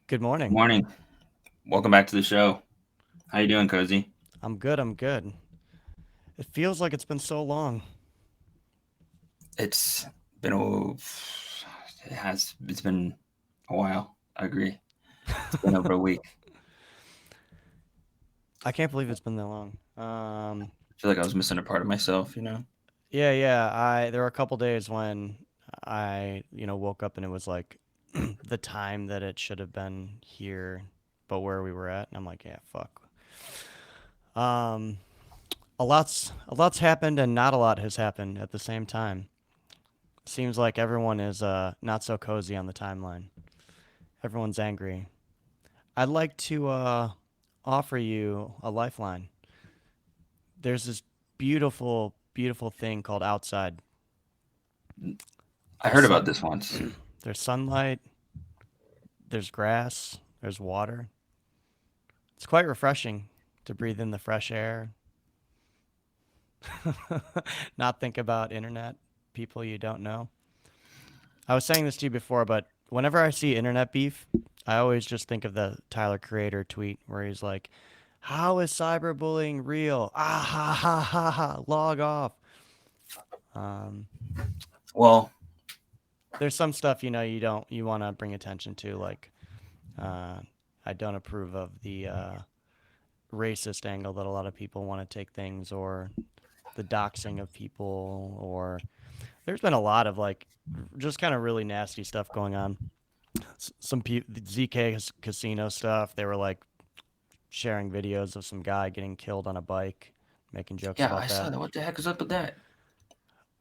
Good morning. Morning. Welcome back to the show. How you doing, Cozy? I'm good. I'm good. It feels like it's been so long. It's been it's been a while. I agree. It's been over a week. I can't believe it's been that long. I feel like I was missing a part of myself. Yeah. I there were a couple days when I woke up and it was like the time that it should have been here, but where we were at, and I'm like, yeah, fuck. Um, a lot's happened and not a lot has happened at the same time. Seems like everyone is not so cozy on the timeline. Everyone's angry. I'd like to offer you a lifeline. There's this beautiful, beautiful thing called outside. I There's heard about sun, this once. there's sunlight, there's grass, there's water. It's quite refreshing to breathe in the fresh air, not think about internet, people you don't know. I was saying this to you before, but whenever I see internet beef, I always just think of the Tyler Creator tweet where he's like, "How is cyberbullying real? Ah ha ha ha ha! Log off." Um, Well, there's some stuff you want to bring attention to, like uh, I don't approve of the racist angle that a lot of people want to take things, or the doxing of people, or there's been a lot of like just kind of really nasty stuff going on. Some people, ZK casino stuff, they were like sharing videos of some guy getting killed on a bike, making jokes yeah, about I saw that. that. What the heck is up with that?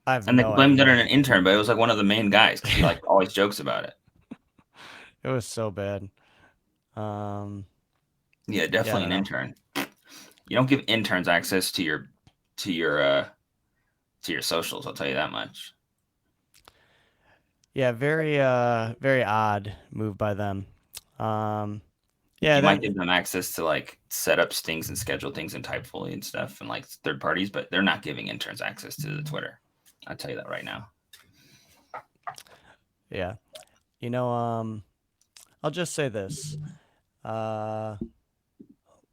I have And they no blamed it on idea. an intern, but it was like one of the main guys because he like always jokes about it. It was so bad. Um, Yeah, yeah, I definitely don't an know. intern. You don't give interns access to your uh to your socials. I'll tell you that much. Yeah, very odd move by them. Um, yeah, You might give then them access to like set up things and schedule things in Typefully and stuff and like third parties, but they're not giving interns access to the Twitter. I'll tell you that right now. yeah. You know, I'll just say this. Uh,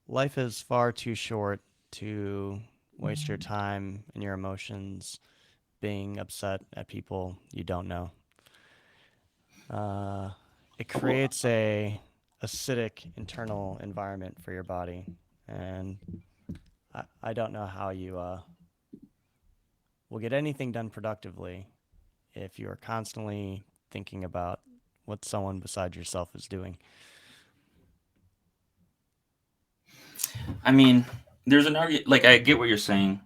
life is far too short to waste your time and your emotions being upset at people you don't know. Uh, it creates a acidic internal environment for your body, and I don't know how you will get anything done productively if you're constantly thinking about what someone beside yourself is doing. I mean, there's an argument, like, I get what you're saying,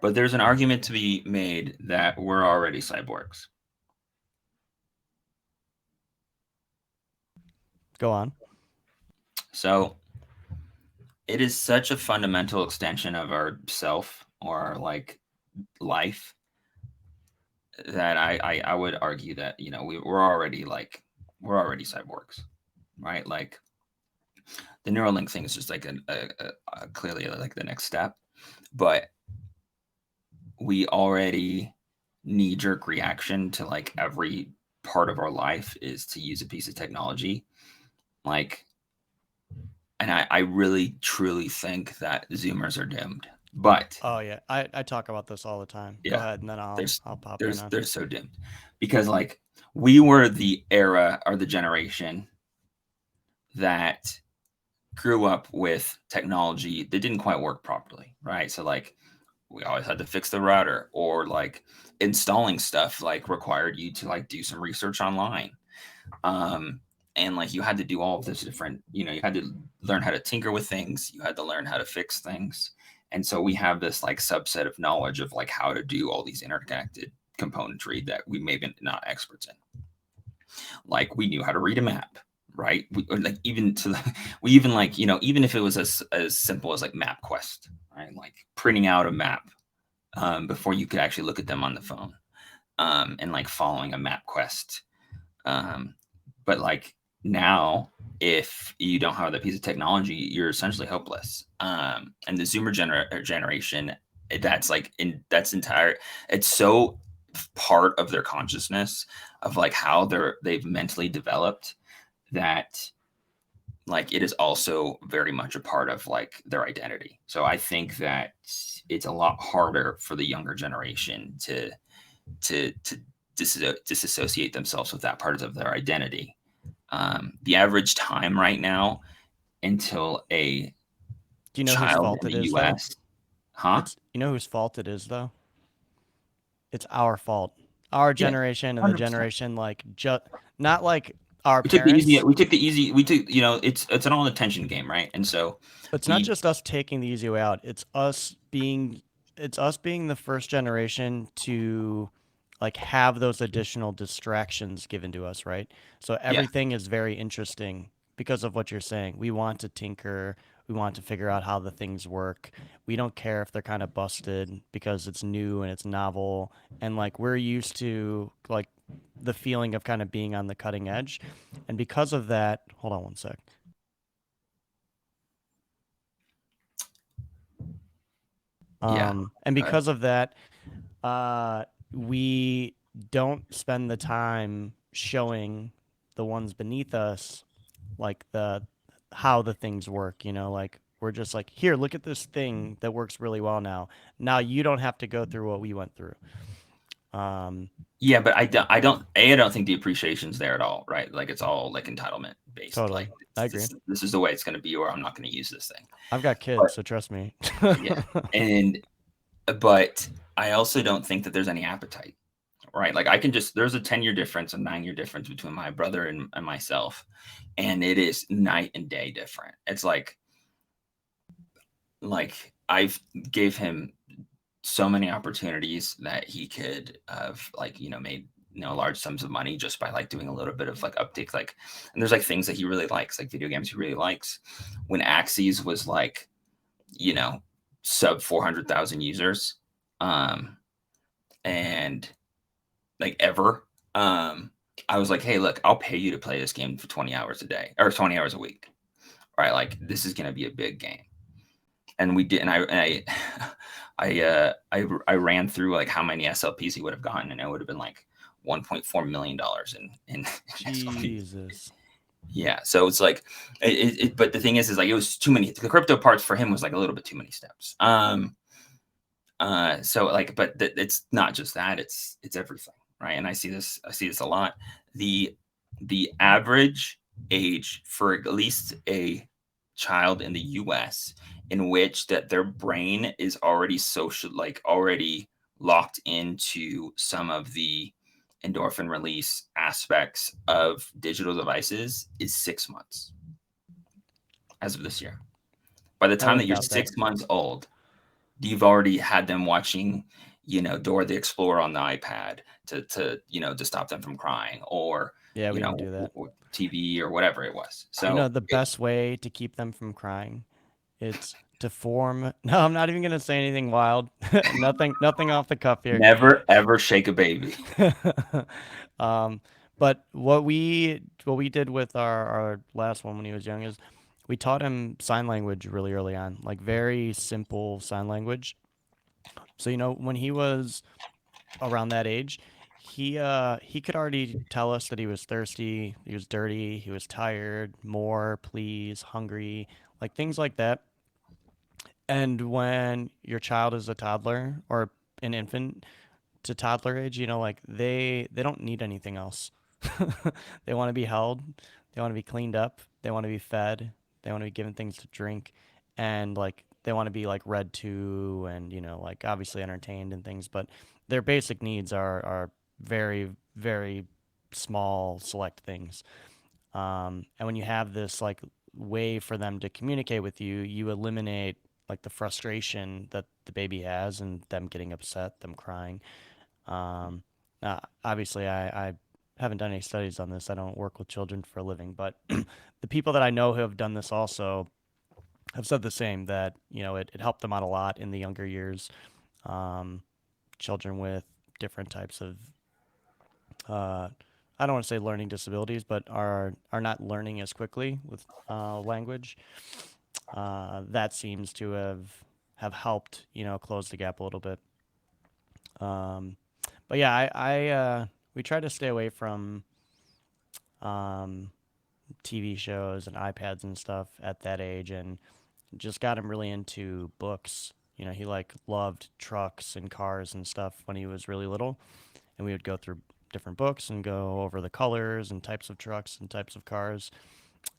but there's an argument to be made that we're already cyborgs. Go on. So it is such a fundamental extension of our self or our like life that I would argue that, we're already cyborgs, right? Like the Neuralink thing is just like a clearly like the next step, but we already knee jerk reaction to like every part of our life is to use a piece of technology. Like, and I really truly think that Zoomers are doomed. But Oh yeah, I talk about this all the time. Go yeah, ahead, and then I'll there's I'll pop in on. they're so doomed because like we were the era or the generation that grew up with technology that didn't quite work properly, right? So like we always had to fix the router or like installing stuff like required you to like do some research online. Um and like you had to do all of this different, you had to learn how to tinker with things, you had to learn how to fix things. And so we have this like subset of knowledge of like how to do all these interconnected componentry that we maybe not experts in. Like we knew how to read a map, right? Or like even to the, we even like even if it was as simple as like MapQuest, right? Like printing out a map before you could actually look at them on the phone, and like following a MapQuest. Um, but like now, if you don't have that piece of technology, you're essentially hopeless. And the generation, that's like that's entire. It's so part of their consciousness of like how they've mentally developed that like it is also very much a part of like their identity. So I think that it's a lot harder for the younger generation to disassociate themselves with that part of their identity. The average time right now until a Do you know whose child fault in it the is though? U.S. Huh? It's you know whose fault it is though? It's our fault. Our Yeah, generation and the 100%. generation like just not like our We took the easy. parents. We took the easy. We took it's an all attention game, right? And so It's not we just us taking the easy way out. It's us being the first generation to like have those additional distractions given to us, right? So yeah everything is very interesting because of what you're saying. We want to tinker, we want to figure out how the things work. We don't care if they're kind of busted because it's new and it's novel and like we're used to like the feeling of kind of being on the cutting edge. And because of that, hold on one sec. yeah. And Go ahead. because of that, uh, we don't spend the time showing the ones beneath us like the how the things work, like we're just like, here, look at this thing that works really well now. Now you don't have to go through what we went through. Um, Yeah, but I don't think the appreciation's there at all, right? Like it's all like entitlement based. totally. Like I this agree. this is the way it's going to be, or I'm not going to use this thing. I've got But kids, so trust me. yeah, and but I also don't think that there's any appetite, right? Like I can just there's a 10-year difference, a 9-year difference between my brother and myself, and it is night and day different. It's like I've gave him so many opportunities that he could have like made large sums of money just by like doing a little bit of like uptake like and there's like things that he really likes like video games he really likes when Axes was like you know sub 400,000 users um and like ever I was like, hey, look, I'll pay you to play this game for 20 hours a day or 20 hours a week, right? Like this is going to be a big game. And we did, I ran through like how many SLPs he would have gotten, and it would have been like $1.4 million in SLPs. Jesus. Yeah, so it's like, but the thing is like it was too many. The crypto parts for him was like a little bit too many steps. So like, but it's not just that; it's everything, right? And I see this a lot. The the average age for at least a child in the US in which that their brain is already social like already locked into some of the endorphin release aspects of digital devices is 6 months as of this year. By the I time that wouldn't you're doubt that. 6 months old, you've already had them watching Dora the Explorer on the iPad to stop them from crying, or Yeah, we didn't do that. TV or whatever it was. The best way to keep them from crying, it's to form. No, I'm not even gonna say anything wild. Nothing off the cuff here. Never ever shake a baby. um, but what we did with our last one when he was young is we taught him sign language really early on, like very simple sign language. So when he was around that age, he could already tell us that he was thirsty, he was dirty, he was tired, more, please, hungry, like things like that. And when your child is a toddler or an infant to toddler age, like they don't need anything else. They want to be held, they want to be cleaned up, they want to be fed, they want to be given things to drink, and like they want to be like read to and like obviously entertained and things, but their basic needs are very very small select things. And when you have this like way for them to communicate with you, you eliminate like the frustration that the baby has and them getting upset, them crying. Um, Obviously, I haven't done any studies on this. I don't work with children for a living, but the people that I know who have done this also have said the same, that it helped them out a lot in the younger years. Um, Children with different types of uh, I don't want to say learning disabilities, but are not learning as quickly with language. That seems to have helped close the gap a little bit. Um, but yeah, I we try to stay away from TV shows and iPads and stuff at that age, and just got him really into books. You know, he like loved trucks and cars and stuff when he was really little, and we would go through different books and go over the colors and types of trucks and types of cars,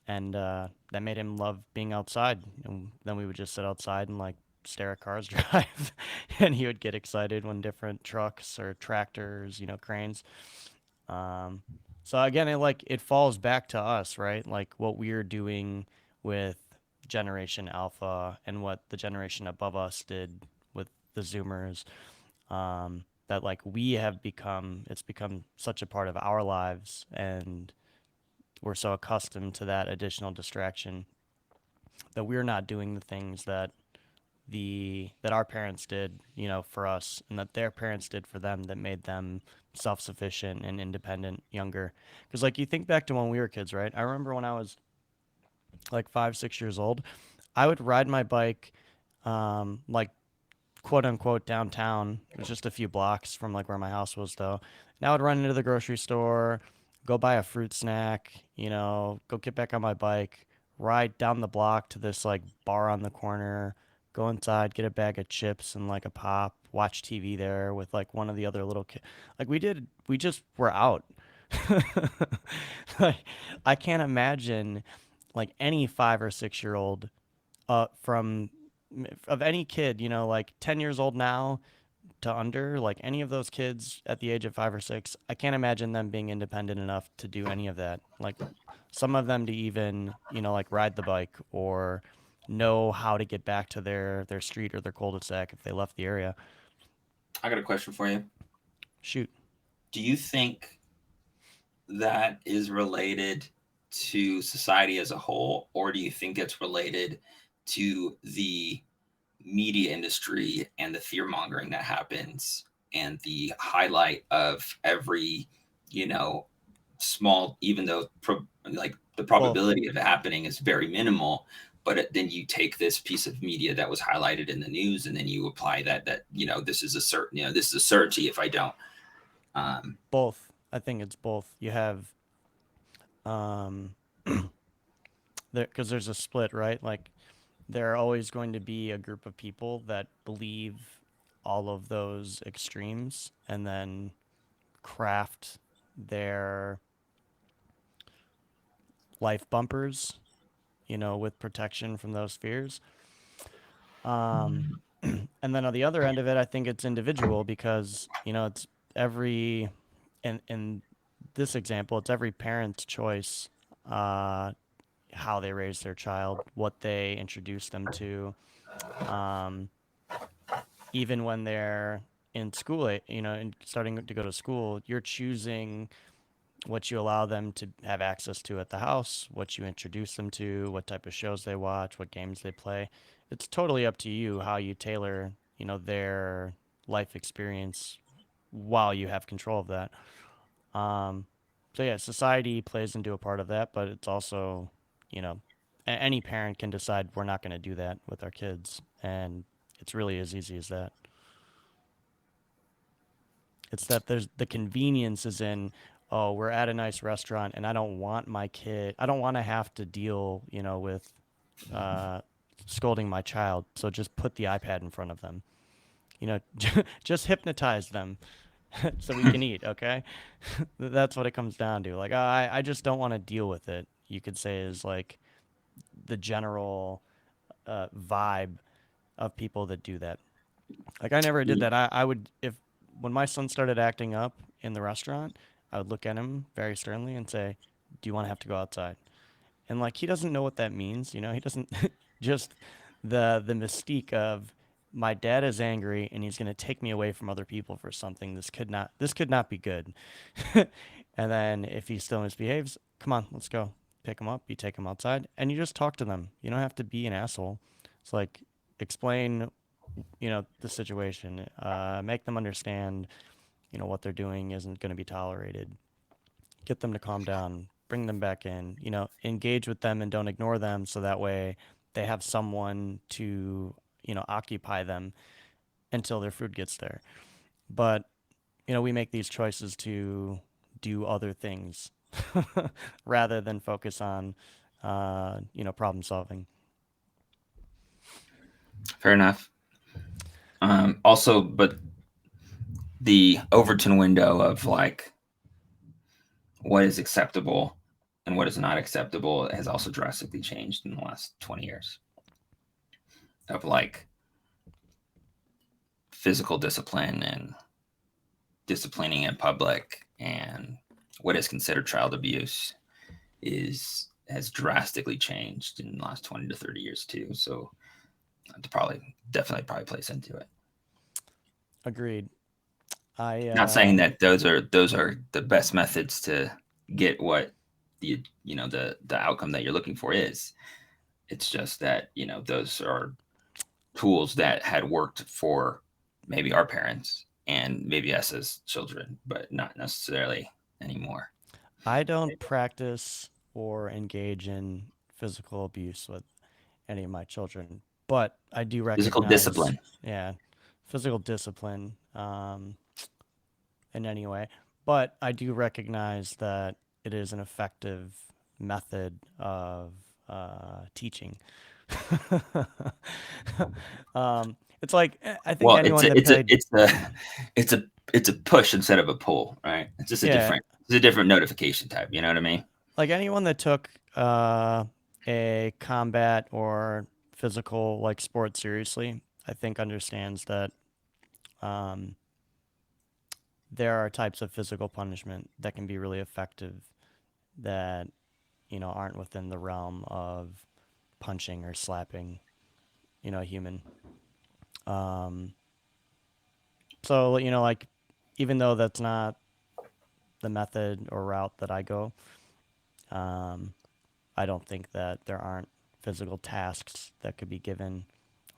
and that made him love being outside. And then we would just sit outside and like stare at cars drive, and he would get excited when different trucks or tractors, you know, cranes. Um, so again, it falls back to us, right? Like what we're doing with Generation Alpha and what the generation above us did with the Zoomers. That like we have become, it's become such a part of our lives, and we're so accustomed to that additional distraction that we're not doing the things that our parents did, you know, for us, and that their parents did for them, that made them self-sufficient and independent younger. Because like you think back to when we were kids, right? I remember when I was like 5, 6 years old, I would ride my bike, like quote unquote downtown. It was just a few blocks from like where my house was though. And I would run into the grocery store, go buy a fruit snack, you know, go get back on my bike, ride down the block to this like bar on the corner, go inside, get a bag of chips and like a pop, watch TV there with like one of the other little kids. Like we just were out. Like I can't imagine like any 5 or 6 year old from of any kid, you know, like 10 years old now to under, like any of those kids at the age of 5 or 6, I can't imagine them being independent enough to do any of that. Like some of them to even, you know, like ride the bike or know how to get back to their street or their cul-de-sac if they left the area. I got a question for you. Shoot. Do you think that is related to society as a whole, or do you think it's related to the media industry and the fear mongering that happens and the highlight of every, you know, small, even though like the Both. probability of it happening is very minimal, but then you take this piece of media that was highlighted in the news and then you apply that, you know, this is a certain, you know, this is a certainty if I don't. um Both. I think it's both. You have um there because there's a split, right? Like there are always going to be a group of people that believe all of those extremes and then craft their life bumpers, you know, with protection from those fears. Um, and then on the other end of it, I think it's individual because, you know, it's every, in this example, it's every parent's choice, uh, how they raise their child, what they introduce them to. Um, Even when they're in school, you know, and starting to go to school, you're choosing what you allow them to have access to at the house, what you introduce them to, what type of shows they watch, what games they play. It's totally up to you how you tailor, you know, their life experience while you have control of that. Um, so yeah, society plays into a part of that, but it's also, you know, any parent can decide we're not going to do that with our kids, and it's really as easy as that. It's that there's the convenience is in, oh, we're at a nice restaurant and I don't want my kid, I don't want to have to deal, you know, with uh, scolding my child. So just put the iPad in front of them. You know, just hypnotize them so we can eat, okay? That's what it comes down to. Like, I just don't want to deal with it. You could say is like the general vibe of people that do that. Like I never did that. I would if when my son started acting up in the restaurant, I would look at him very sternly and say, "Do you want to have to go outside?" And like he doesn't know what that means, you know. He doesn't just the mystique of my dad is angry and he's going to take me away from other people for something. This could not be good. And then if he still misbehaves, come on, let's go. Pick him up, you take him outside, and you just talk to them. You don't have to be an asshole. It's like explain, you know, the situation, make them understand, you know, what they're doing isn't going to be tolerated, get them to calm down, bring them back in, you know, engage with them and don't ignore them so that way they have someone to, you know, occupy them until their food gets there. But, you know, we make these choices to do other things rather than focus on, problem solving. Fair enough. Also, but the Overton window of like what is acceptable and what is not acceptable has also drastically changed in the last 20 years of like physical discipline and disciplining in public and what is considered child abuse is has drastically changed in the last 20 to 30 years too. So to probably definitely probably plays into it. Agreed. I Not saying that those are the best methods to get what the outcome that you're looking for is. It's just that those are tools that had worked for maybe our parents and maybe us as children, but not necessarily anymore. I don't practice or engage in physical abuse with any of my children, but I do Physical recognize, discipline. yeah, physical discipline in any way. But I do recognize that it is an effective method of teaching. It's like I think Well, it's anyone a that it's a played, it's a it's a it's a push instead of a pull, right? It's just a yeah, different it's a different notification type. You know what I mean? like anyone that took a combat or physical like sport seriously, I think understands that um, there are types of physical punishment that can be really effective that aren't within the realm of punching or slapping a human. Um, so like even though that's not the method or route that I go, um, I don't think that there aren't physical tasks that could be given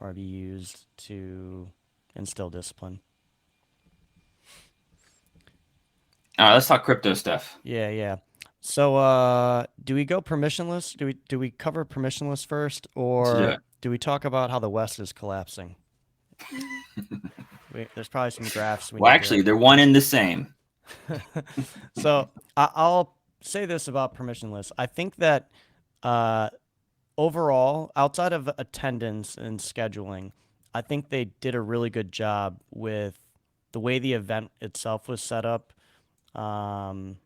or be used to instill discipline. All right, let's talk crypto stuff. Yeah, yeah. So, do we go permissionless? Do we cover permissionless first, Let's do or it. do we talk about how the West is collapsing? There's probably some graphs we Well, need actually, to. they're one and the same. So, I'll say this about permissionless. I think that uh, overall, outside of attendance and scheduling, I think they did a really good job with the way the event itself was set up. Um,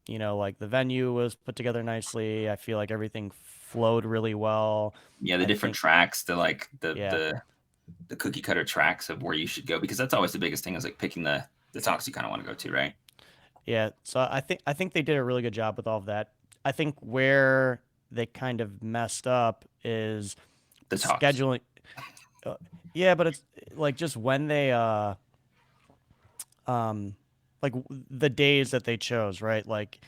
like the venue was put together nicely. I feel like everything flowed really well. Yeah, the I different think, tracks, the like yeah, the cookie cutter tracks of where you should go because that's always the biggest thing is like picking the talks you kind of want to go to, right? yeah. So I think they did a really good job with all of that. I think where they kind of messed up is The talks. scheduling. Uh, yeah, but it's like just when they um the days that they chose, right? Like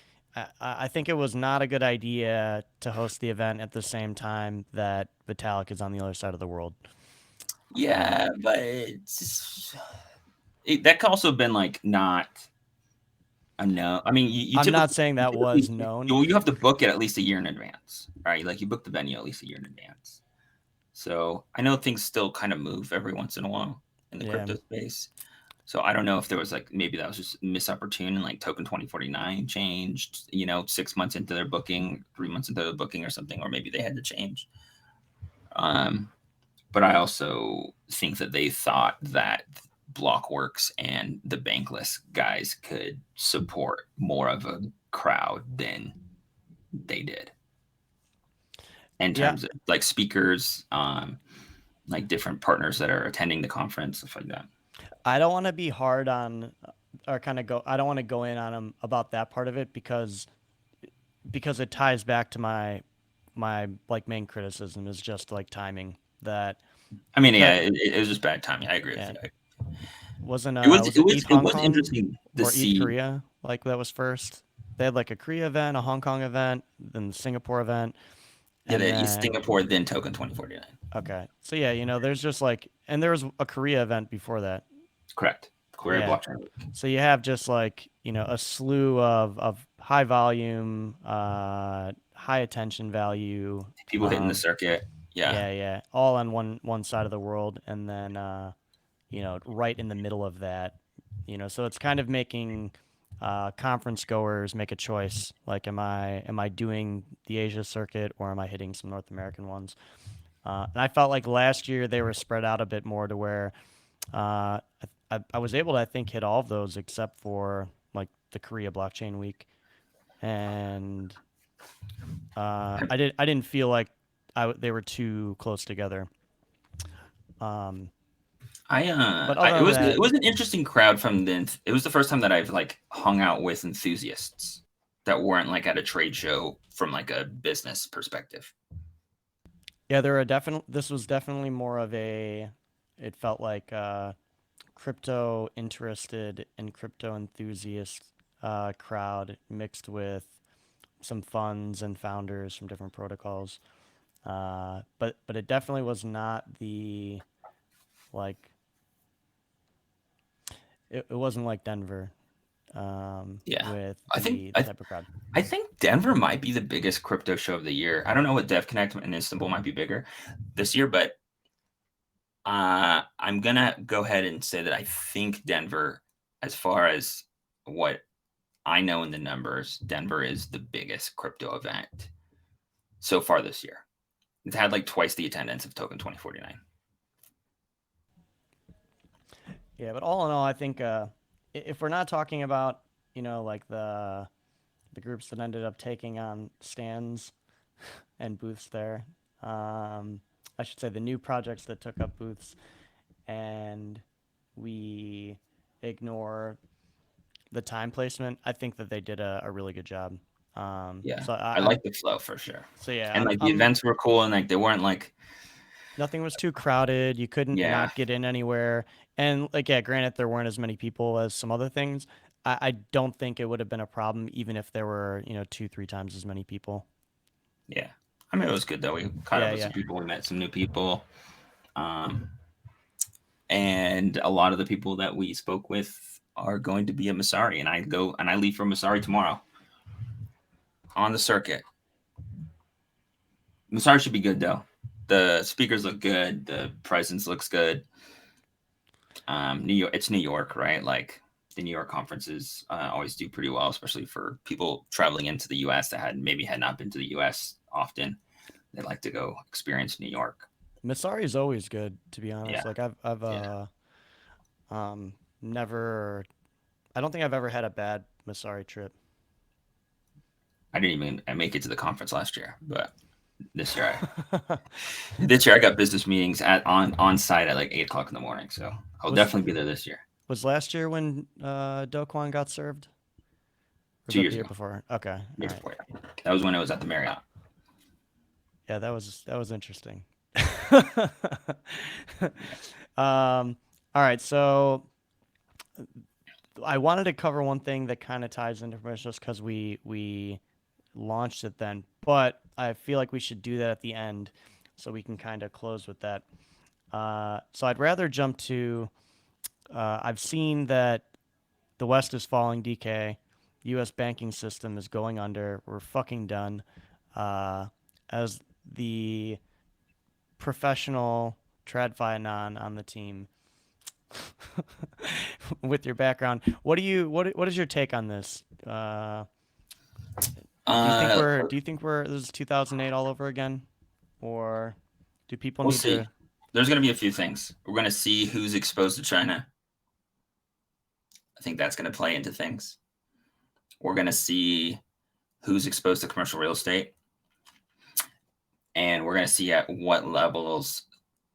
I think it was not a good idea to host the event at the same time that Vitalik is on the other side of the world. Yeah, but that could also have been like not a no. I mean, you I'm not typically saying you that was typically known. you have to book it at least a year in advance, right? Like you book the venue at least a year in advance. So I know things still kind of move every once in a while in the Yeah. crypto space. So I don't know if there was like maybe that was just misopportune and like token 2049 changed, 6 months into their booking, 3 months into the booking or something, or maybe they had to change. Um, but I also think that they thought that Blockworks and the Bankless guys could support more of a crowd than they did in Yeah. terms of like speakers, like different partners that are attending the conference, stuff like that. I don't want to be hard on or kind of go I don't want to go in on them about that part of it because it ties back to my like main criticism is just like timing that I mean, because yeah, it was just bad timing. I agree with yeah, you. wasn't It was was it it was ETH it Hong was Kong interesting to or ETH see. Korea like that was first. They had like a Korea event, a Hong Kong event, then the Singapore event, Yeah, and the East then Singapore then token 2049. okay. So yeah, there's just like and there was a Korea event before that. Correct. Query Yeah. blockchain. So you have just like, a slew of high volume, high attention value. People hitting the Um, circuit. Yeah. yeah, yeah, all on one side of the world, and then right in the middle of that, so it's kind of making conference goers make a choice. Like, am I doing the Asia circuit or am I hitting some North American ones? And I felt like last year they were spread out a bit more to where I was able to, I think, hit all of those except for like the Korea blockchain week, and I didn't feel like they were too close together. Um, but other It than was that, an interesting crowd from it was the first time that I've like hung out with enthusiasts that weren't like at a trade show from like a business perspective. yeah, there are definitely this was definitely more of a. It felt like crypto interested and crypto enthusiast crowd mixed with some funds and founders from different protocols. But it definitely was not the like it wasn't like Denver Yeah. with I think the type of crowd. I think Denver might be the biggest crypto show of the year. I don't know what DevConnect in Istanbul might be bigger this year, but I'm gonna go ahead and say that I think Denver, as far as what I know in the numbers, Denver is the biggest crypto event so far this year. It's had like twice the attendance of Token 2049. Yeah, but all in all, I think if we're not talking about like the groups that ended up taking on stands and booths there, I should say the new projects that took up booths, and we ignore the time placement, I think that they did a really good job. Yeah, So I like the flow for sure, yeah, and like the events were cool, and like they weren't like nothing was too crowded. You couldn't yeah, not get in anywhere. And like, yeah, granted, there weren't as many people as some other things. I don't think it would have been a problem even if there were, two, three times as many people. yeah. I mean, it was good though. We caught up Yeah, with yeah. some people. We met some new people, um, and a lot of the people that we spoke with are going to be at Masari, and I leave for Masari tomorrow on the circuit. Masari should be good though. The speakers look good. The presence looks good. New York, it's New York, right? Like the New York conferences always do pretty well, especially for people traveling into the U.S. that had not been to the U.S. often. They like to go experience New York. Masari is always good, to be Yeah, honest. Like I've yeah. never I don't think I've ever had a bad Masari trip. I didn't even make it to the conference last year, but this year I got business meetings on site at like 8 o'clock in the morning. So I'll was definitely be there this year. was last year when Do Kwon got served? Or was 2 that years the year ago, before? Okay, all year right. before. Yeah. That was when it was at the Marriott. Yeah, that was interesting. Yeah. All right, so I wanted to cover one thing that kind of ties into permission just because we launched it then, but I feel like we should do that at the end so we can kind of close with that. So I'd rather jump to I've seen that the West is falling DK, U.S. banking system is going under. We're fucking done. As the professional tradfi on the team, with your background, what is your take on this? Uh, Do you think we're this is 2008 all over again, or do people we'll need see. to? There's going to be a few things. We're going to see who's exposed to China. I think that's going to play into things. We're going to see who's exposed to commercial real estate, and we're going to see at what levels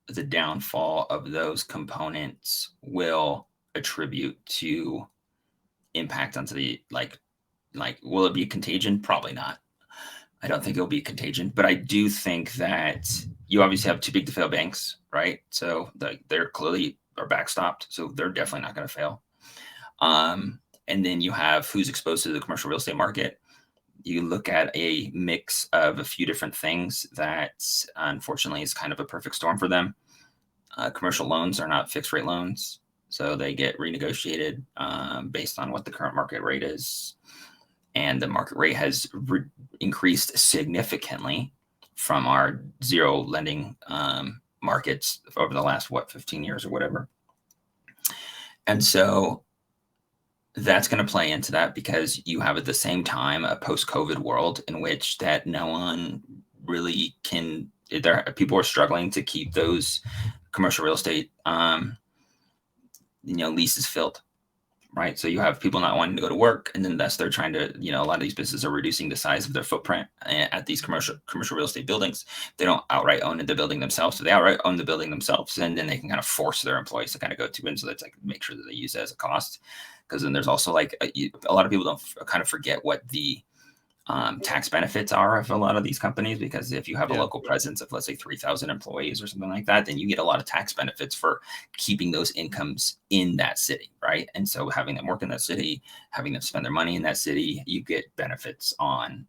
the downfall of those components will attribute to impact onto the like will it be a contagion? Probably not. I don't think it'll be a contagion, but I do think that you obviously have too big to fail banks, right? So they're clearly are backstopped, so they're definitely not going to fail. And then you have who's exposed to the commercial real estate market. You look at a mix of a few different things that unfortunately is kind of a perfect storm for them. Commercial loans are not fixed rate loans, so they get renegotiated based on what the current market rate is. And the market rate has increased significantly from our zero lending markets over the last, 15 years or whatever. And so that's going to play into that because you have at the same time a post-COVID world in which that no one really can. There, people are struggling to keep those commercial real estate, leases filled, right? So you have people not wanting to go to work, and then thus they're trying to, a lot of these businesses are reducing the size of their footprint at these commercial real estate buildings. They don't outright own the building themselves, so they outright own the building themselves, and then they can kind of force their employees to kind of go to it. So that's like make sure that they use it as a cost, because then there's also like a lot of people don't kind of forget what the tax benefits are of a lot of these companies, because if you have a Yeah. local presence of, let's say, 3,000 employees or something like that, then you get a lot of tax benefits for keeping those incomes in that city, right? And so having them work in that city, having them spend their money in that city, you get benefits on,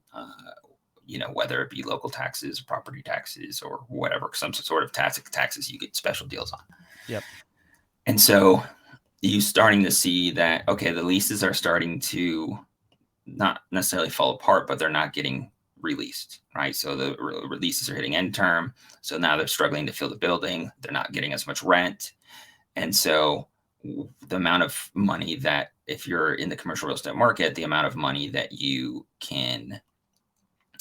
whether it be local taxes, property taxes, or whatever, some sort of taxes, you get special deals on. Yep. And so you starting to see that, okay, the leases are starting to not necessarily fall apart, but they're not getting released, right? So the releases are hitting end term. So now they're struggling to fill the building. They're not getting as much rent. And so the amount of money that, if you're in the commercial real estate market, the amount of money that you can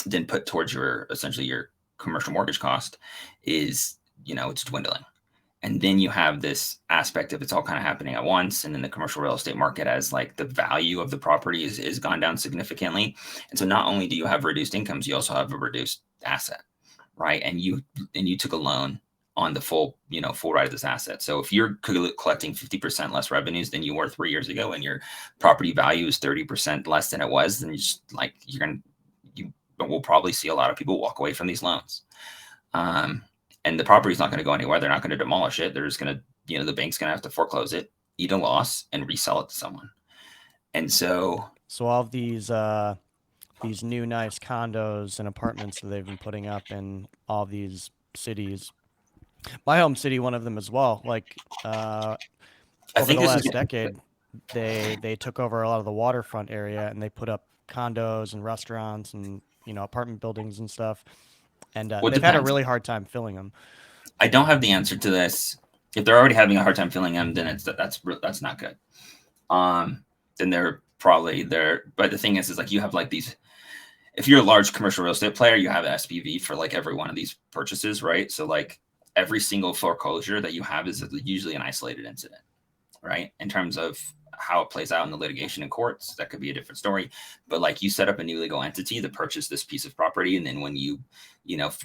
then put towards essentially your commercial mortgage cost is, it's dwindling. And then you have this aspect of it's all kind of happening at once. And then the commercial real estate market, as like the value of the property is gone down significantly. And so not only do you have reduced incomes, you also have a reduced asset, right? And you took a loan on the full ride of this asset. So if you're collecting 50% less revenues than you were 3 years ago, and your property value is 30% less than it was, then you will probably see a lot of people walk away from these loans. And the property's not going to go anywhere. They're not going to demolish it. They're just going to, the bank's going to have to foreclose it, eat a loss, and resell it to someone. And so all of these new nice condos and apartments that they've been putting up in all these cities. My home city, one of them as well. Like I over think the this is last decade, they took over a lot of the waterfront area and they put up condos and restaurants and apartment buildings and stuff. And what they've had a depends. really hard time filling them. I don't have the answer to this. If they're already having a hard time filling them, then that's not good. Then they're probably there. But the thing is like you have like these. If you're a large commercial real estate player, you have an SPV for like every one of these purchases, right? So like every single foreclosure that you have is usually an isolated incident, right? In terms of how it plays out in the litigation in courts, that could be a different story. But like you set up a new legal entity to purchase this piece of property, and then when you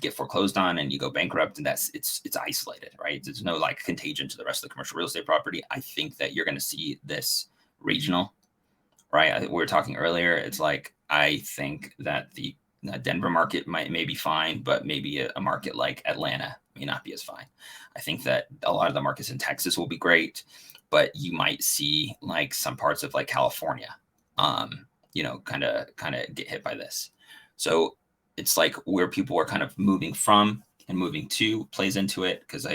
get foreclosed on and you go bankrupt, and it's isolated, right? There's no like contagion to the rest of the commercial real estate property. I think that you're going to see this regional, right? We were talking earlier. It's like I think that the Denver market may be fine, but maybe a market like Atlanta may not be as fine. I think that a lot of the markets in Texas will be great, but you might see like some parts of like California, kind of get hit by this. So it's like where people are kind of moving from and moving to plays into it, because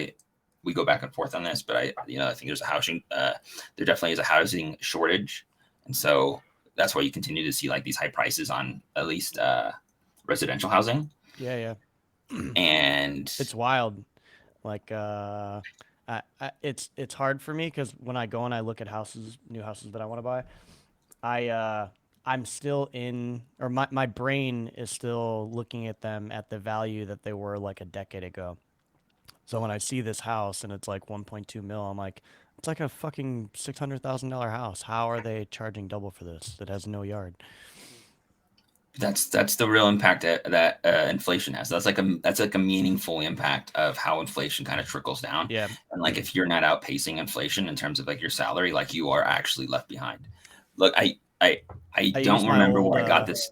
we go back and forth on this, but I think there's there definitely is a housing shortage, and so that's why you continue to see like these high prices on at least residential housing. Yeah, And it's wild. Like it's hard for me because when I go and I look at new houses that I want to buy, I'm still in, or my brain is still looking at them at the value that they were like a decade ago. So when I see this house and it's like 1.2 mil, I'm like, it's like a fucking $600,000 house. How are they charging double for this that has no yard? that's the real impact that inflation has. That's like a meaningful impact of how inflation kind of trickles down. Yeah, And like if you're not outpacing inflation in terms of like your salary, like you are actually left behind. Look, I I use don't my remember old where I got this.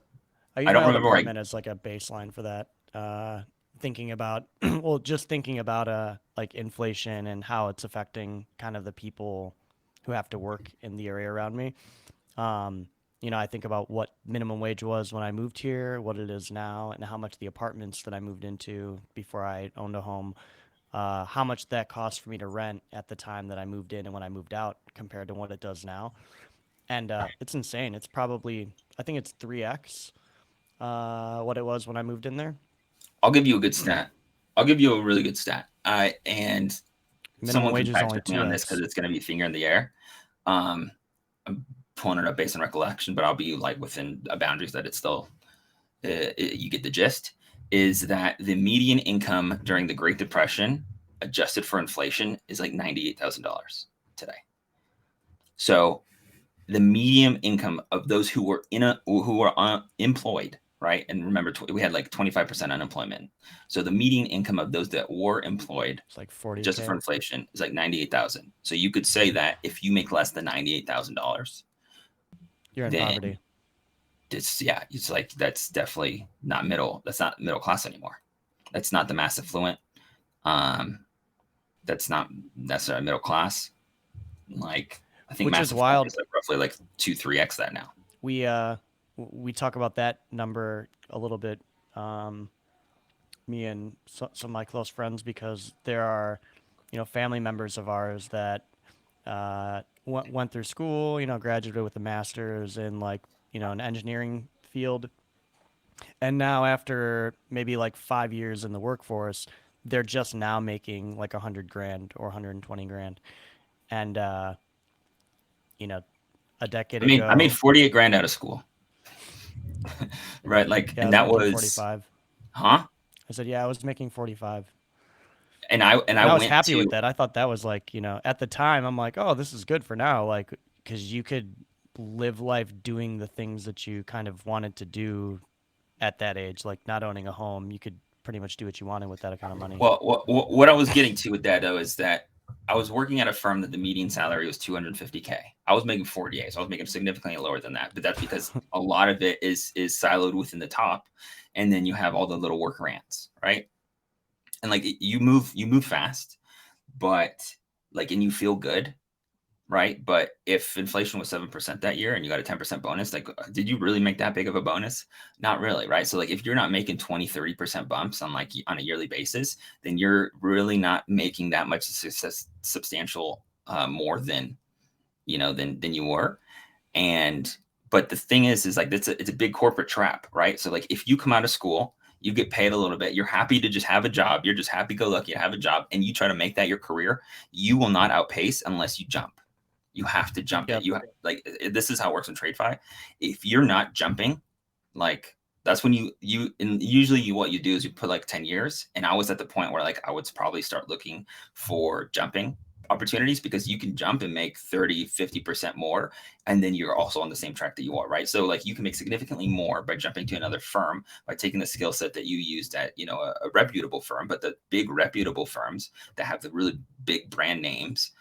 I use I my don't old remember where I apartment as like a baseline for that. Thinking about well, just thinking about like inflation and how it's affecting kind of the people who have to work in the area around me. Um, I think about what minimum wage was when I moved here, what it is now, and how much the apartments that I moved into before I owned a home, how much that cost for me to rent at the time that I moved in and when I moved out compared to what it does now. And it's insane. It's probably, I think it's 3x what it was when I moved in there. I'll give you a good stat. I'll give you a really good stat. And Minimum someone can wage is fact only check me on this because 2x. it's going to be finger in the air. Um, pulling it up based on recollection, but I'll be like within boundaries that it's still you get the gist. Is that the median income during the Great Depression, adjusted for inflation, is like $98,000 today. So the median income of those who were employed, right? And remember, we had like 25% unemployment. So the median income of those that were employed, It's like adjusted for 40K. inflation, is like 98,000. So you could say that if you make less than $98,000, You're in then poverty. it's like that's definitely not middle. That's not middle class anymore. That's not the mass affluent. Um, that's not necessarily middle class. Like I think Which is mass affluent wild. is like roughly like 2-3x that now. We talk about that number a little bit, me and some of my close friends, because there are, family members of ours that went through school, graduated with a master's in like, an engineering field. And now after maybe like 5 years in the workforce, they're just now making like 100 grand or 120 grand. And, you know, a decade I made ago, 48 grand out of school. Right? Like, yeah, I and was that making was, 45. huh? I said, yeah, I was making 45. And I And I was went happy with to, that. I thought that was like, at the time, I'm like, oh, this is good for now. Like, because you could live life doing the things that you kind of wanted to do at that age, like not owning a home. You could pretty much do what you wanted with that kind of money. well, what I was getting to with that though is that I was working at a firm that the median salary was 250K. I was making 48, so I was making significantly lower than that. But that's because a lot of it is siloed within the top, and then you have all the little workarounds, right? And like you move fast, but like and you feel good, right? But if inflation was 7% that year and you got a 10% bonus, like did you really make that big of a bonus? Not really, right? So like if you're not making 20-30% bumps on like on a yearly basis, then you're really not making that much substantial more than than you were. And but the thing is like it's a big corporate trap, right? So like if you come out of school, you get paid a little bit, you're happy to just have a job, you're just happy go lucky to have a job, and you try to make that your career, you will not outpace unless you jump. You have to jump it. Yep. You like this is how it works in TradeFi. If you're not jumping, like that's when and usually what you do is you put like 10 years. And I was at the point where like I would probably start looking for jumping opportunities because you can jump and make 30-50% more, and then you're also on the same track that you are, right? So like you can make significantly more by jumping to another firm, by taking the skill set that you used at a reputable firm. But the big reputable firms that have the really big brand names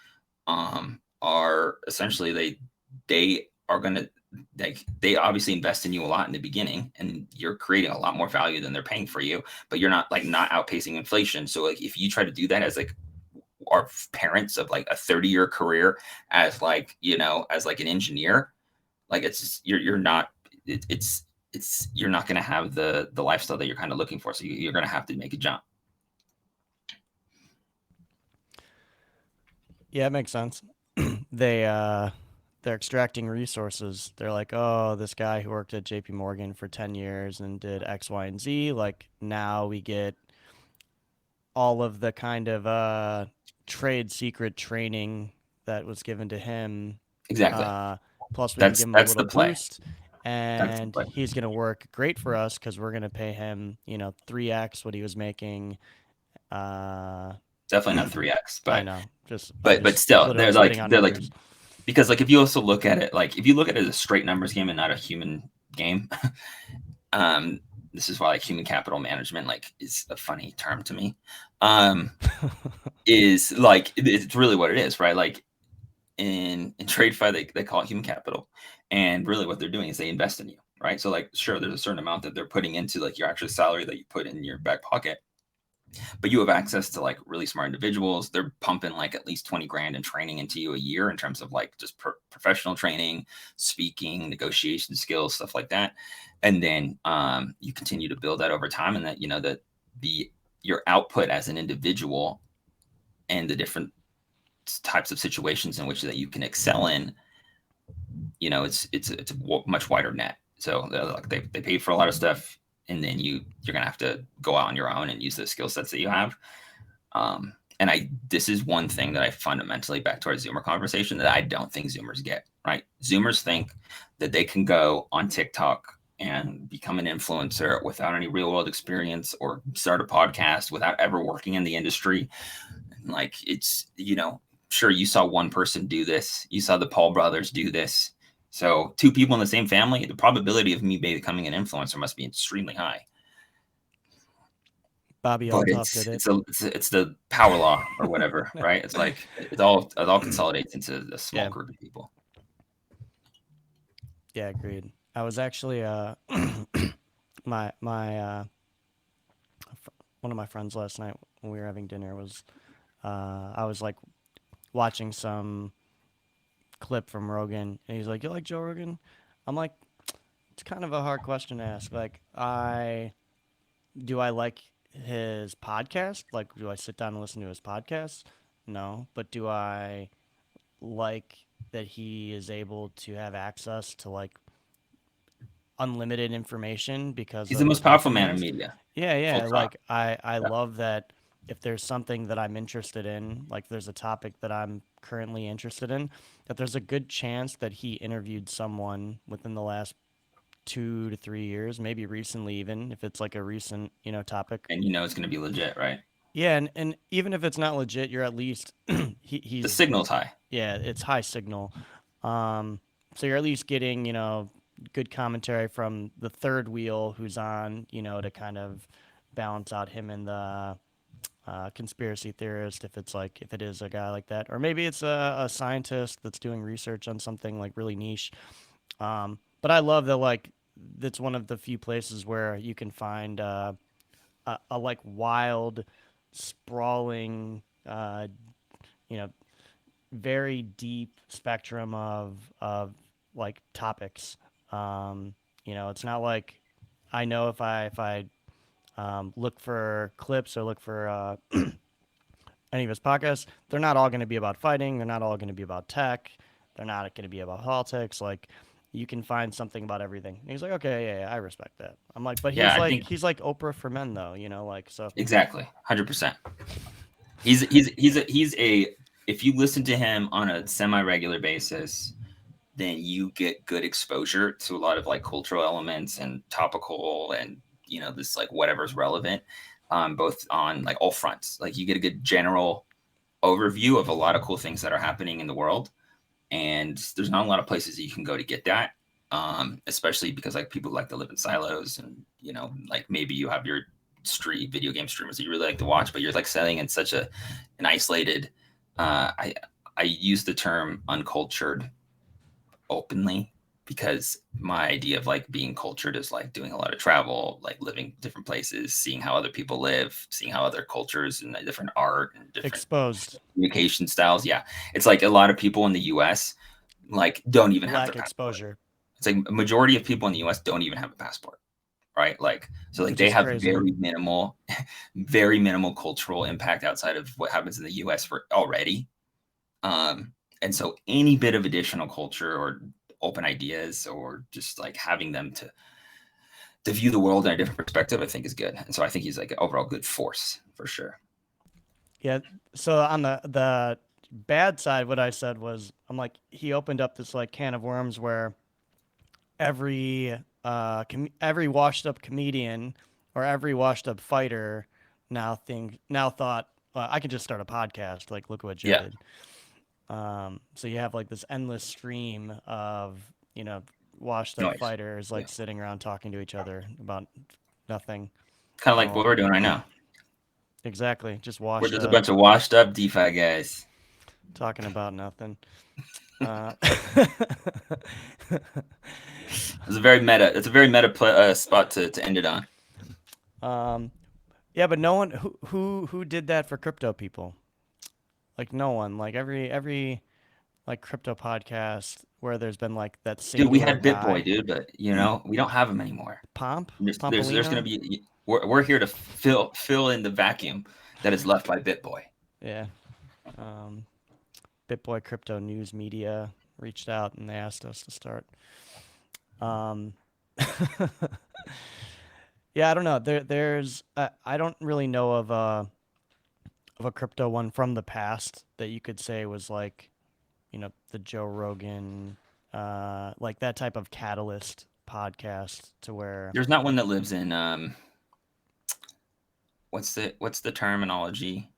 are essentially they are going to like they obviously invest in you a lot in the beginning, and you're creating a lot more value than they're paying for you, but you're not outpacing inflation. So like if you try to do that as like our parents of like a 30-year career as like as like an engineer, like it's just, you're not it's you're not going to have the lifestyle that you're kind of looking for, so you're going to have to make a jump. Yeah, it makes sense. they they're extracting resources. They're like, oh, this guy who worked at JP Morgan for 10 years and did X, Y, and Z, like now we get all of the kind of trade secret training that was given to him. Exactly. Uh, Plus, we can give him a That's little the play. boost, That's the and play. he's going to work great for us because we're going to pay him, 3x what he was making. Uh, Definitely not 3x, I but know, I'm but just still, literally there's spitting like out they're like numbers. because like if you also look at it like if you look at it as a straight numbers game and not a human game, um, this is why like human capital management like is a funny term to me. Is like it's really what it is, right? Like in TradeFi, they call it human capital, and really what they're doing is they invest in you, right? So like sure, there's a certain amount that they're putting into like your actual salary that you put in your back pocket, but you have access to like really smart individuals. They're pumping like at least 20 grand in training into you a year in terms of like just professional training, speaking, negotiation skills, stuff like that. And then you continue to build that over time, and that that the your output as an individual and the different types of situations in which that you can excel in, it's a much wider net. So like they pay for a lot of stuff, and then you're gonna have to go out on your own and use the skill sets that you have. And and this is one thing that I fundamentally, back to our Zoomer conversation, that I don't think Zoomers get, right? Zoomers think that they can go on TikTok and become an influencer without any real world experience, or start a podcast without ever working in the industry. Like, it's, sure, you saw one person do this. You saw the Paul brothers do this. So two people in the same family, the probability of me becoming an influencer must be extremely high. Bobby But Altoff did it. it's the power law or whatever, right? It's like it all consolidates into a small Yeah. group of people. Yeah, agreed. I was actually my one of my friends last night when we were having dinner was I was like watching some clip from Rogan, and he's like, "You like Joe Rogan?" I'm like, "It's kind of a hard question to ask. Like, I like his podcast? Like, do I sit down and listen to his podcast? No, but do I like that he is able to have access to like unlimited information because He's the of the most powerful platform he man in has?" media. Yeah, Full yeah. stop. Like I Yeah. love that if there's something that I'm interested in, like there's a topic that I'm currently interested in, that there's a good chance that he interviewed someone within the last 2 to 3 years, maybe recently even, if it's like a recent, topic. And it's going to be legit, right? Yeah, and even if it's not legit, you're at least The he's signal's high. yeah, it's high signal. So you're at least getting, good commentary from the third wheel who's on, to kind of balance out him and the conspiracy theorist, if it's like, if it is a guy like that. Or maybe it's a scientist that's doing research on something like really niche. But I love that, like, that's one of the few places where you can find a like wild, sprawling, you know, very deep spectrum of like topics. It's not like I know if I look for clips or look for any of his podcasts, they're not all going to be about fighting. They're not all going to be about tech. They're not going to be about politics. Like, you can find something about everything. And he's like, okay, yeah, I respect that. I'm like, but Yeah, he's I like think he's like Oprah for men though, like so. exactly, 100%. He's a if you listen to him on a semi-regular basis, then you get good exposure to a lot of like cultural elements and topical, and this like whatever's relevant, both on like all fronts. Like, you get a good general overview of a lot of cool things that are happening in the world, and there's not a lot of places that you can go to get that. Especially because like people like to live in silos, and like maybe you have your video game streamers that you really like to watch, but you're like selling in such an isolated. I use the term uncultured openly, because my idea of like being cultured is like doing a lot of travel, like living different places, seeing how other people live, seeing how other cultures and different art and different Exposed, communication styles. Yeah, it's like a lot of people in the U.S. like don't even have their lack passport. exposure, It's like a majority of people in the U.S. don't even have a passport, right? Like, so like which they is have crazy. very minimal, very minimal cultural impact outside of what happens in the U.S. for already. Um, and so any bit of additional culture or open ideas, or just like having them to view the world in a different perspective, I think is good. And so I think he's like an overall good force for sure. Yeah. So on the bad side, what I said was, I'm like, he opened up this like can of worms where every washed up comedian or every washed up fighter now thought, well, I could just start a podcast. Like, look what Joe Yeah. did. So you have like this endless stream of washed up Noise. fighters Yeah. like sitting around talking to each other about nothing. Kind of like what Oh, we're doing right now. exactly. Just We're washed just a up bunch of washed up DeFi guys. talking about nothing. Uh, It's a very meta. It's a very meta spot to end it on. um, yeah, but no one who did that for crypto people. Like, no one. Like, every like crypto podcast where there's been like that Dude, we singular had BitBoy, guy. dude, but we don't have him anymore. There's going Pompolino. to be we're here to fill in the vacuum that is left by BitBoy. Yeah. Um, BitBoy Crypto News Media reached out and they asked us to start. Um, yeah, I don't know. I don't really know of of a crypto one from the past that you could say was like, the Joe Rogan, like that type of catalyst podcast to where, There's not one that lives in what's the terminology?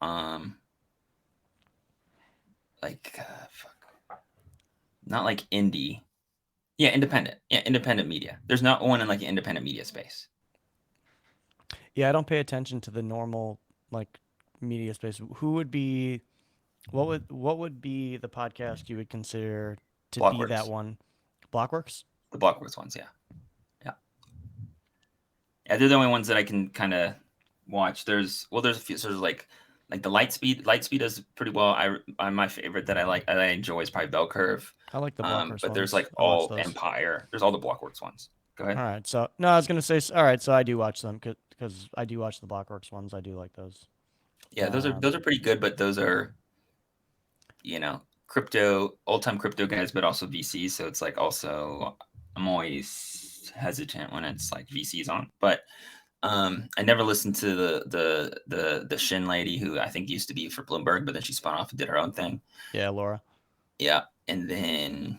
Um, like not like indie. Yeah, independent. Yeah, independent media. There's not one in like an independent media space. yeah, I don't pay attention to the normal like media space. Who would be what would be the podcast you would consider to be that Blockworks. one? Blockworks? The Blockworks ones, yeah. Yeah. Yeah, they're the only ones that I can kind of watch. There's a few. So there's like the Lightspeed. Lightspeed does pretty well. I'm my favorite that I enjoy is probably Bell Curve. I like the Blockworks But there's ones. like I watch all those. Empire. There's all the Blockworks ones. Go All ahead. right. So no, I was gonna say. All right. So I do watch them because I do watch the Blockworks ones. I do like those. Yeah, those are pretty good, but those are crypto old time crypto guys, but also VCs. So it's like also I'm always hesitant when it's like VCs on, but I never listened to the Shin lady who I think used to be for Bloomberg, but then she spun off and did her own thing. Yeah, Laura. Yeah, and then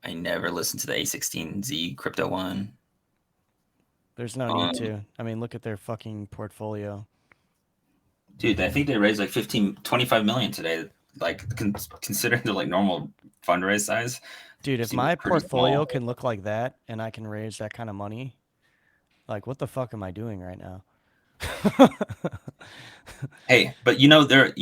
I never listened to the A16Z crypto one. There's no need Um, to. I mean, look at their fucking portfolio. Dude, I think they raised like 25 million today. Like considering the like normal fundraise size, Dude, if seems my pretty portfolio small. can look like that and I can raise that kind of money, like what the fuck am I doing right now? Hey, but they're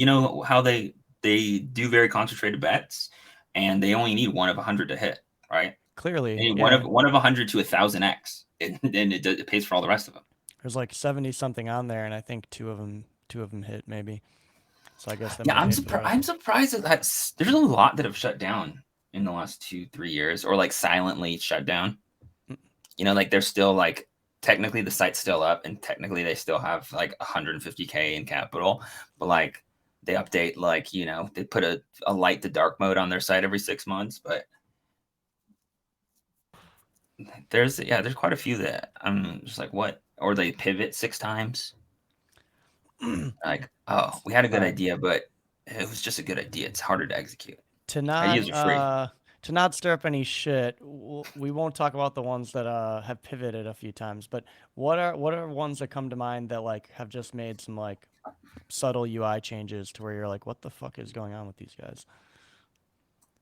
how they do very concentrated bets, and they only need one of 100 to hit, right? They Clearly, need yeah. one of 100 to 1,000x, and then it pays for all the rest of them. There's like 70 something on there and I think two of them hit maybe. So I guess that Yeah, might pay for the I'm rest. surprised that there's a lot that have shut down in the last 2-3 years, or like silently shut down. Mm. Like they're still like technically the site's still up, and technically they still have like 150K in capital, but like they update like they put a light to dark mode on their site every 6 months, but there's quite a few that I'm just like what, or they pivot 6 times. Like, oh, we had a All good right. idea, but it was just a good idea. It's harder to execute. To Ideas not are free. to not stir up any shit, we won't talk about the ones that have pivoted a few times, but what are ones that come to mind that like have just made some like subtle UI changes to where you're like, what the fuck is going on with these guys?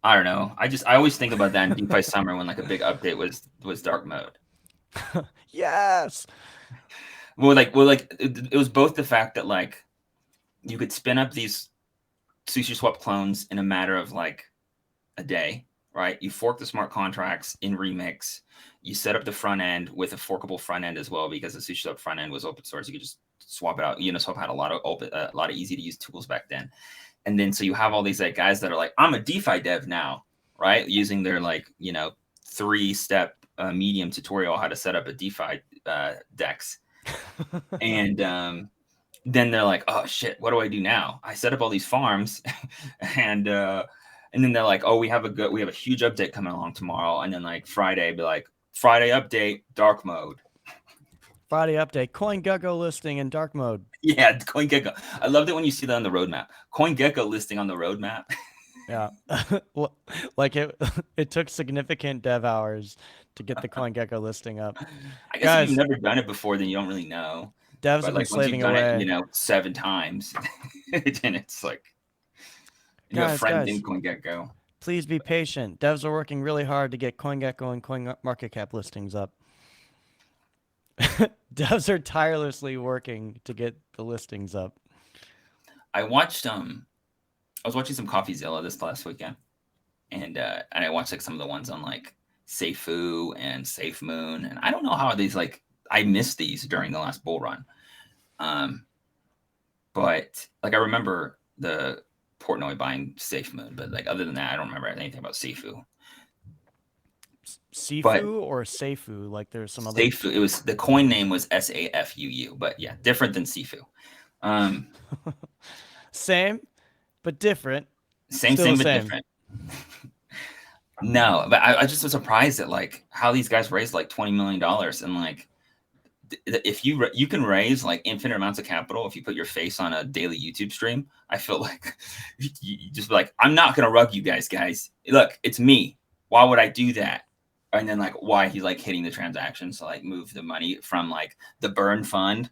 I don't know. I always think about that in DeFi Summer when like a big update was dark mode. Yes. It was both the fact that like you could spin up these sushi swap clones in a matter of like a day, right? You fork the smart contracts in Remix. You set up the front end with a forkable front end as well, because the sushi swap front end was open source. You could just swap it out. Uniswap had a lot of easy to use tools back then. And then so you have all these like guys that are like, I'm a DeFi dev now, right? Using their like 3-step medium tutorial how to set up a DeFi DEX. And then they're like, oh shit, what do I do now? I set up all these farms, and then they're like, oh, we have a huge update coming along tomorrow, and then like Friday, be like, Friday update, dark mode. Friday update, CoinGecko listing in dark mode. Yeah, CoinGecko. I loved it when you see that on the roadmap. CoinGecko listing on the roadmap. Yeah. Like it took significant dev hours to get the CoinGecko listing up. I guess if you've Guys, never done it before, then you don't really know. devs But have been like once you've slaving done it, away. 7 times, then it's like, and you have friends in Guys, CoinGecko. please be patient. Devs are working really hard to get CoinGecko and CoinMarketCap listings up. Devs are tirelessly working to get the listings up. I was watching some CoffeeZilla this last weekend, and I watched like some of the ones on like Seifu and SafeMoon, and I don't know how these like I missed these during the last bull run, um, but like I remember the Portnoy buying SafeMoon, but like other than that, I don't remember anything about Seifu. But Sifu or Seifu? Like there's some other. Seifu, it was the coin name was SAFUU, but yeah, different than Sifu. Um, Same, but different. Still the same but same. different. No, but I just was surprised at like how these guys raised like $20 million, and like if you can raise like infinite amounts of capital if you put your face on a daily YouTube stream. I feel like you just be like, I'm not gonna rug you guys. Look, it's me. Why would I do that? And then like why he's like hitting the transactions to like move the money from like the burn fund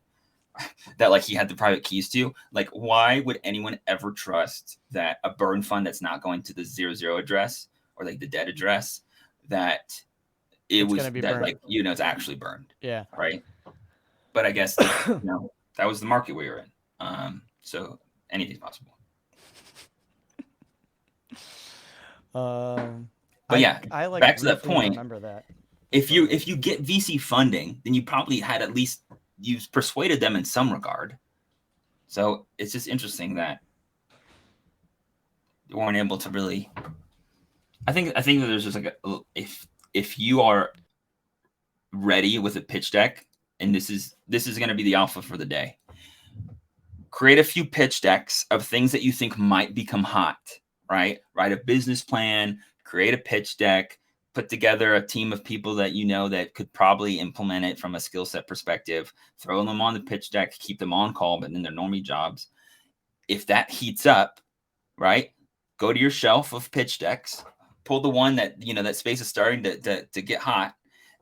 that like he had the private keys to. Like, why would anyone ever trust that a burn fund that's not going to the 00 address or like the dead address, that it It's was gonna be that burnt. like, you know, it's actually burned, Yeah. right? But I guess that, you know, that was the market we were in. So anything's possible. Um, But yeah, I like back to that briefly point. remember that. If Go ahead. you get VC funding, then you probably had at least you persuaded them in some regard. So it's just interesting that they weren't able to really. I think that there's just like if you are ready with a pitch deck, and this is going to be the alpha for the day. Create a few pitch decks of things that you think might become hot, right? Write a business plan, create a pitch deck, put together a team of people that you know that could probably implement it from a skill set perspective, throw them on the pitch deck, keep them on call, but in their normie jobs. If that heats up, right? Go to your shelf of pitch decks, pull the one that, you know, that space is starting to get hot,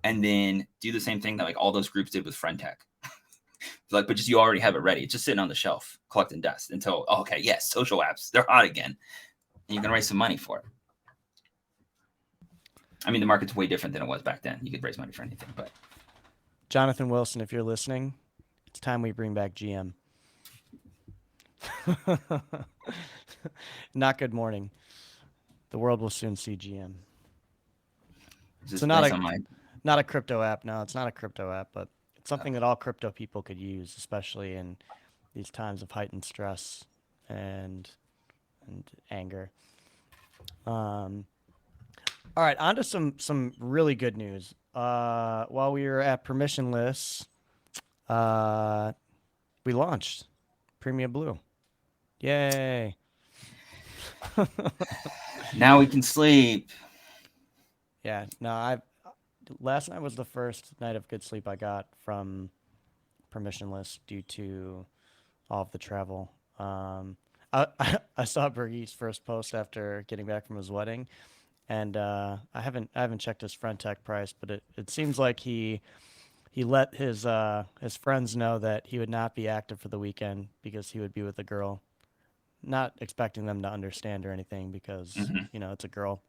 and then do the same thing that like all those groups did with Friend Tech. Like, but just you already have it ready. It's just sitting on the shelf, collecting dust until, oh, okay, yes, social apps, they're hot again. And you can raise some money for it. I mean, the market's way different than it was back then. You could raise money for anything, but Jonathan Wilson, if you're listening, it's time we bring back GM. Not good morning. The world will soon see GM. So just based on my not a crypto app. No, it's not a crypto app, but it's something that all crypto people could use, especially in these times of heightened stress and anger. Um, all right, on to some really good news. While we were at permissionless, uh, we launched Premia Blue. Yay! now we can sleep. Yeah, no, I last night was the first night of good sleep I got from permissionless due to all of the travel. I saw Bergie's first post after getting back from his wedding, and I haven't checked his friend tech price, but it seems like he let his friends know that he would not be active for the weekend because he would be with a girl, not expecting them to understand or anything because Mm-hmm. you know it's a girl.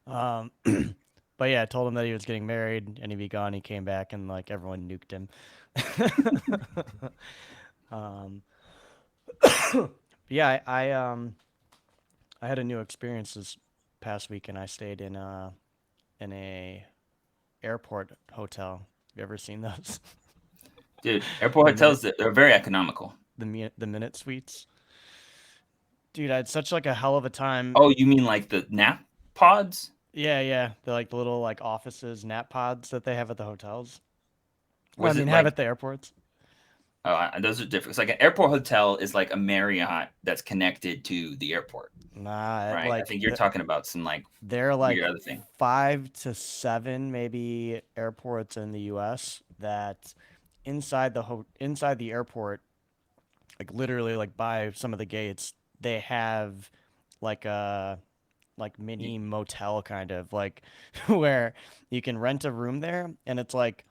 Um, but yeah, I told him that he was getting married and he'd be gone. He came back and like everyone nuked him. um, yeah, I had a new experience this past weekend. I stayed in a airport hotel. Have you ever seen those? Dude, airport the minute hotels, they're very economical. the minute suites. Dude, I had such like a hell of a time. Oh, you mean like the nap pods? Yeah, yeah. They're like the little like offices, nap pods that they have at the hotels. Well, I Was mean, it have like, at the airports. those are different. It's like an airport hotel is like a Marriott that's connected to the airport, Nah, right? I like think you're talking about some like they're like weird other thing. 5 to 7 maybe airports in the U.S. that inside the airport, like literally like by some of the gates, they have like a like You mini motel kind of like where you can rent a room there and it's like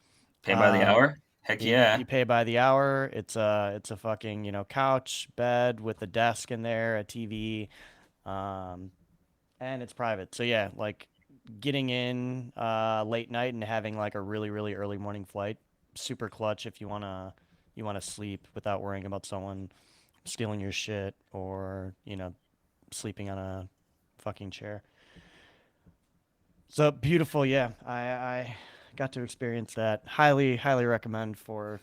pay by the uh hour? Heck you yeah. pay by the hour. It's a fucking, you know, couch, bed with a desk in there, a TV, um and it's private. So yeah, like getting in late night and having like a really early morning flight, super clutch if you want to sleep without worrying about someone stealing your shit or, you know, sleeping on a fucking chair. So beautiful, yeah. I got to experience that. Highly recommend for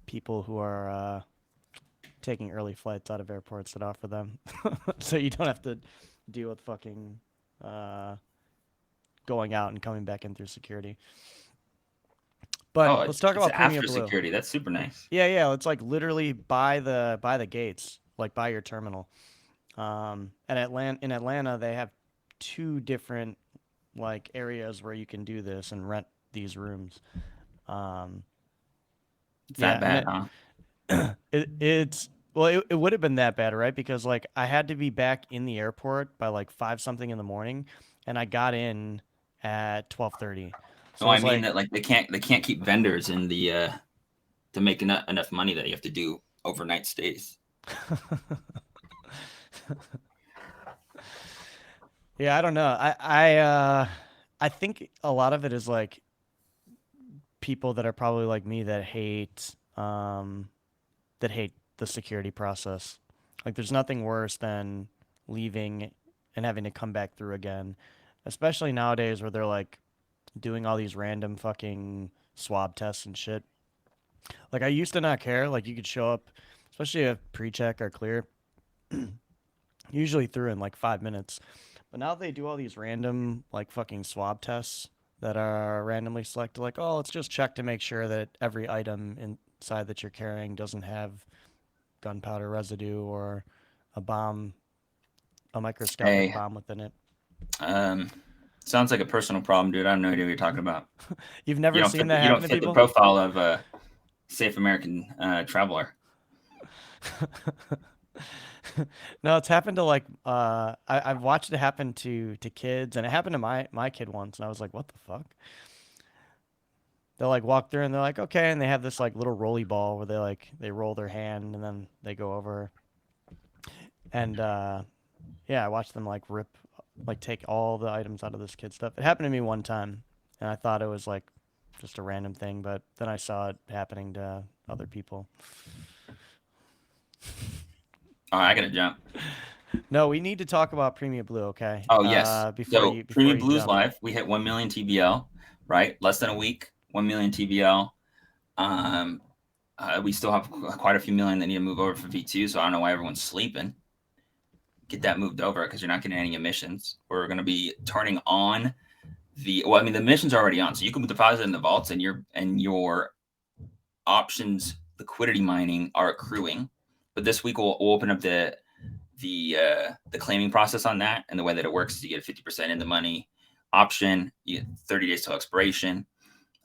people who are taking early flights out of airports that offer them, so you don't have to deal with fucking uh, going out and coming back in through security. But Oh, let's talk it's about Premium after Blue. security. That's super nice. Yeah, yeah. It's like literally by the gates, like by your terminal. And in Atlanta, they have two different like areas where you can do this and rent these rooms. Um, It's that Yeah, and bad, huh? it's well, it would have been that bad, right? Because like I had to be back in the airport by like 5 something in the morning, and I got in at 12:30. No, So it I was mean like, that like they can't keep vendors in the to make enough money that you have to do overnight stays. yeah, I don't know. I think a lot of it is like people that are probably like me that hate the security process. Like there's nothing worse than leaving and having to come back through again, especially nowadays where they're like doing all these random fucking swab tests and shit. Like I used to not care. Like you could show up, especially if pre-check or clear, usually through in like 5 minutes. But now they do all these random like fucking swab tests that are randomly selected. Like, oh, let's just check to make sure that every item inside that you're carrying doesn't have gunpowder residue or a bomb, a microscopic Hey, bomb within it. um, sounds like a personal problem, dude. I have no idea what you're talking about. You've never seen that You don't happen to fit the people? profile of a safe American traveler. No, it's happened to like I've watched it happen to kids, and it happened to my kid once, and I was like, what the fuck? They'll like walk through and they're like, okay, and they have this like little rolly ball where they roll their hand and then they go over. And yeah, I watched them like take all the items out of this kid's stuff. It happened to me one time, and I thought it was like just a random thing, but then I saw it happening to other people. All right, I gotta jump. No, we need to talk about Premium Blue, okay? Oh yes. So Before Premium you Blues jump. Live, we hit 1 million TBL, right? Less than a week, 1 million TBL. Um, we still have quite a few million that need to move over for V2, so I don't know why everyone's sleeping. Get that moved over because you're not getting any emissions. We're going to be turning on well, I mean, the emissions are already on, so you can deposit in the vaults, and your options liquidity mining are accruing. But this week we'll open up the claiming process on that, and the way that it works is you get 50% in the money option, you get 30 days till expiration.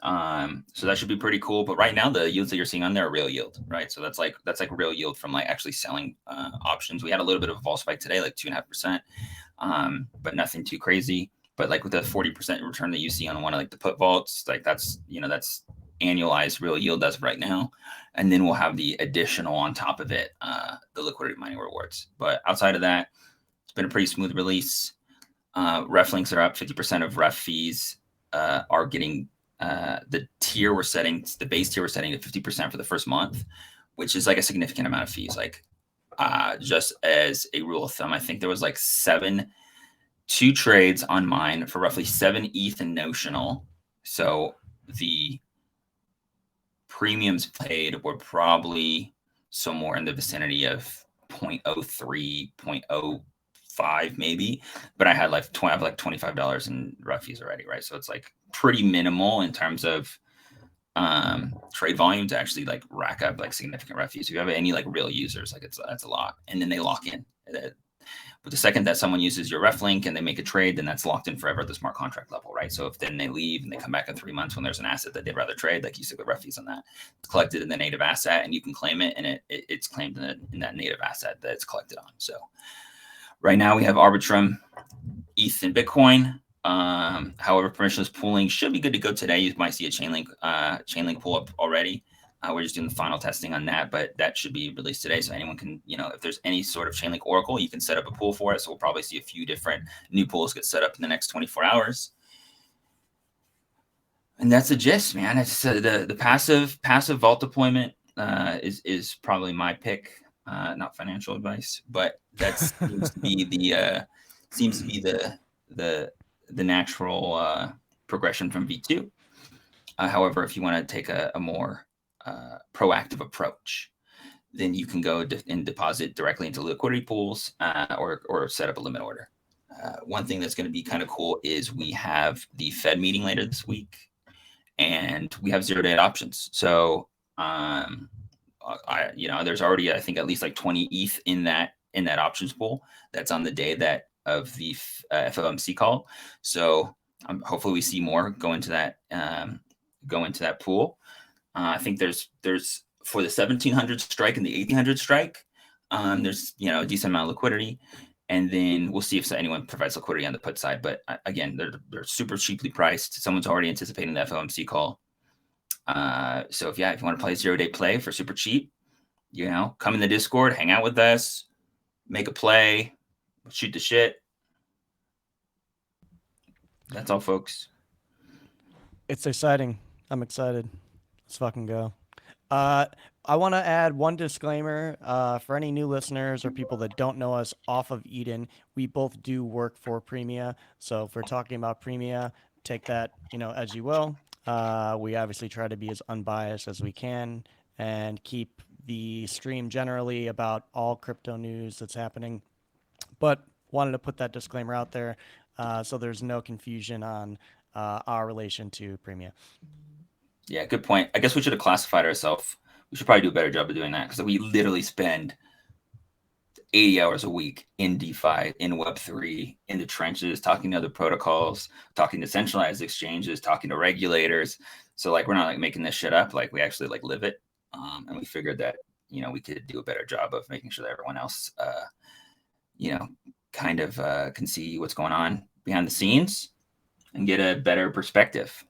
So that should be pretty cool. But right now, the yields that you're seeing on there are real yield, right? So that's like real yield from like actually selling options. We had a little bit of a vol spike today, like 2.5%, but nothing too crazy. But like with the 40% return that you see on one of like the put vaults, like that's annualized real yield as of right now. And then we'll have the additional on top of it, the liquidity mining rewards. But outside of that, it's been a pretty smooth release. Ref links are up. 50% of ref fees are getting the tier we're setting, the base tier we're setting to 50% for the first month, which is like a significant amount of fees. Like just as a rule of thumb, I think there was like two trades on mine for roughly 7 ETH in notional. So the premiums paid were probably somewhere in the vicinity of 0.03, 0.05 maybe, but I had like I have like $25 in ref fees already, right? So it's like pretty minimal in terms of trade volume to actually like rack up like significant ref fees. If you have any like real users, like that's a lot, and then they lock in. But the second that someone uses your ref link and they make a trade, then that's locked in forever at the smart contract level, right? So if then they leave and they come back in 3 months when there's an asset that they'd rather trade, like you said with ref fees on that, it's collected in the native asset and you can claim it, and it's claimed in that native asset that it's collected on. So right now we have Arbitrum, ETH, and Bitcoin. However, permissionless pooling should be good to go today. You might see a chainlink pull up already. We're just doing the final testing on that, but that should be released today. So anyone can, if there's any sort of Chainlink Oracle, you can set up a pool for it. So we'll probably see a few different new pools get set up in the next 24 hours. And that's the gist, man. It's the passive vault deployment is probably my pick. Not financial advice, but that seems to be the natural progression from V2. However, if you want to take a more proactive approach, then you can go and deposit directly into liquidity pools or set up a limit order. One thing that's going to be kind of cool is we have the Fed meeting later this week, and we have 0-day options. So, there's already I think at least like 20 ETH in that options pool that's on the day of the FOMC call. So hopefully we see more go into that pool. I think there's for the 1700 strike and the 1800 strike. There's a decent amount of liquidity, and then we'll see if anyone provides liquidity on the put side. But again, they're super cheaply priced. Someone's already anticipating the FOMC call. So if you want to play 0-day play for super cheap, come in the Discord, hang out with us, make a play, shoot the shit. That's all, folks. It's exciting. I'm excited. Let's fucking go. Uh, I want to add one disclaimer for any new listeners or people that don't know us off of Eden. We both do work for Premia. So if we're talking about Premia, take that, as you will. We obviously try to be as unbiased as we can and keep the stream generally about all crypto news that's happening. But wanted to put that disclaimer out there so there's no confusion on our relation to Premia. Yeah, good point. I guess we should have classified ourselves. We should probably do a better job of doing that because we literally spend 80 hours a week in DeFi, in Web3, in the trenches, talking to other protocols, talking to centralized exchanges, talking to regulators. So we're not making this shit up. We actually live it. And we figured that, we could do a better job of making sure that everyone else, kind of can see what's going on behind the scenes and get a better perspective.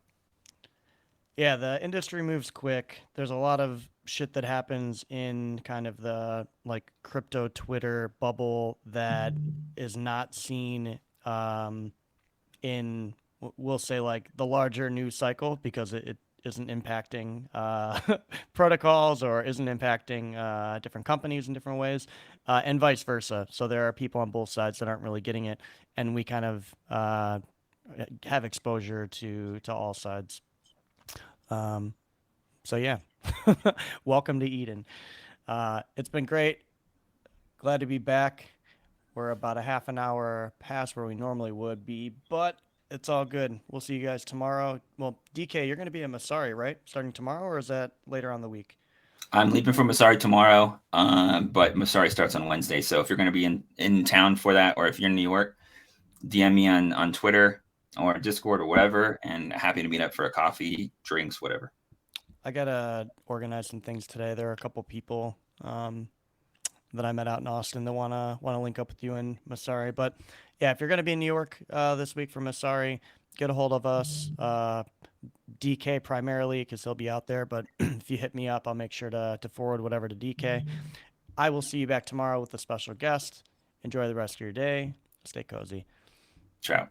Yeah, the industry moves quick. There's a lot of shit that happens in kind of the crypto Twitter bubble that is not seen in we'll say the larger news cycle because it isn't impacting protocols or isn't impacting different companies in different ways, and vice versa. So there are people on both sides that aren't really getting it, and we kind of have exposure to all sides. So yeah, welcome to Eden. It's been great. Glad to be back. We're about a half an hour past where we normally would be, but it's all good. We'll see you guys tomorrow. Well, DK, you're going to be in Masari, right? Starting tomorrow, or is that later on the week? I'm leaving for Masari tomorrow, but Masari starts on Wednesday. So if you're going to be in town for that, or if you're in New York, DM me on Twitter or Discord or whatever, and happy to meet up for a coffee, drinks, whatever. I gotta organize some things today. There are a couple people that I met out in Austin that wanna link up with you in Masari. But yeah, if you're gonna be in New York this week for Masari, get a hold of us. DK primarily because he'll be out there. But if you hit me up, I'll make sure to forward whatever to DK. I will see you back tomorrow with a special guest. Enjoy the rest of your day. Stay cozy. Ciao.